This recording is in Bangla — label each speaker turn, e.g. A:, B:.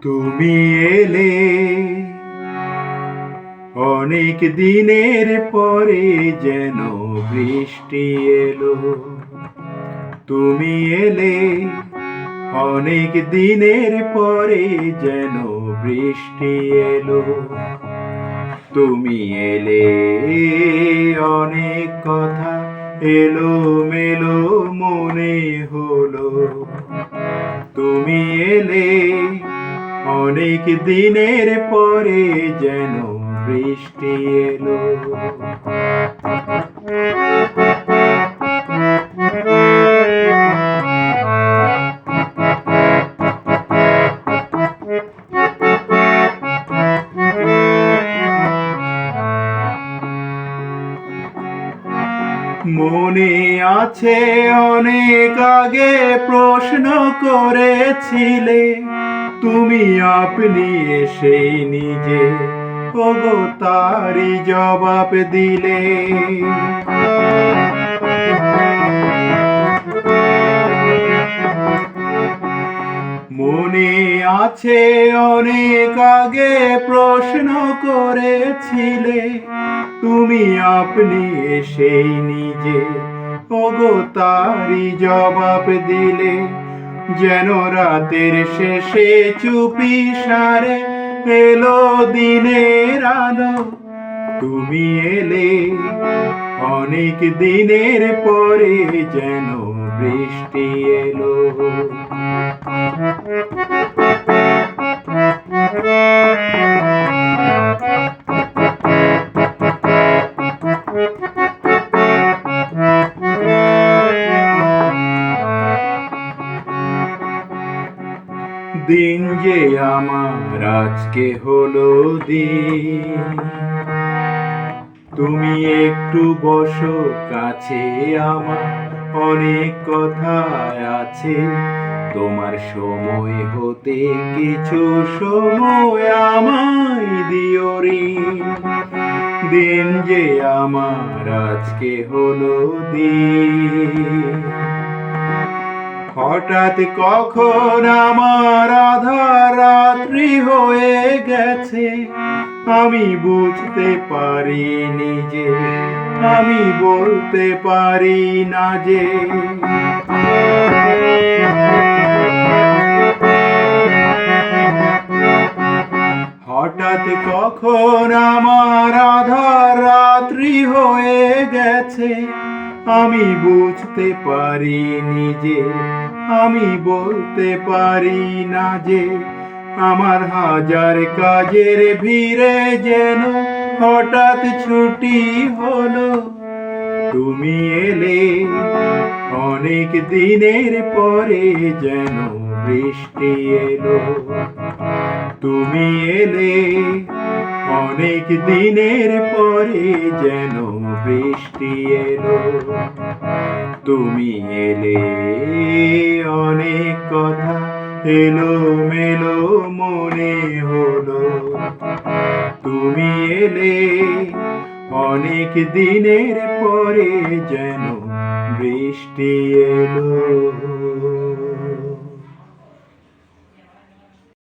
A: তুমি এলে অনেক দিনের পরে যেন বৃষ্টি এলো। তুমি এলে অনেক দিনের পরে যেন বৃষ্টি এলো। তুমি এলে অনেক কথা এলো মেলো মনে হলো। তুমি এলে অনেক দিনের পরে যেন বৃষ্টি এলো। মনে আছে অনেক আগে প্রশ্ন করেছিলে, তুমি আপনি এসে নিজে ওগো তারই জবাব দিলে। মনে আছে অনেক আগে প্রশ্ন করেছিলে, তুমি আপনি এসেই নিজে ওগো তারই জবাব দিলে। যেন রাতের শেষে চুপি সারে এলো দিনের আলো। তুমি এলে অনেক দিনের পরে যেন বৃষ্টি এলো। দিন যে আমার আজকে হলো দিন, তুমি একটু বসো কাছে, আমার অনেক কথা আছে। তোমার সময় হতে কিছু সময় আমায় দিও রে। দিন যে আমার আজকে হলো দিন, হঠাৎ কখন আমার আধার রাত্রি হয়ে গেছে, আমি বুঝতে পারিনি যে, আমি বলতে পারি না যে। হঠাৎ কখন আমার আধার রাত্রি হয়ে গেছে, আমি বুঝতে পারিনি যে, আমি বলতে পারি না যে। আমার হাজার কাজের ভিড়ে যেন হঠাৎ ছুটি হলো। তুমি এলে অনেক দিনের পরে যেন বৃষ্টি এলো। তুমি এলে অনেক দিনের পরে যেন বৃষ্টি এলো। তুমি এলে অনেক কথা এলো মেলো মনে হলো। তুমি এলে অনেক দিনের পরে যেন বৃষ্টি এলো।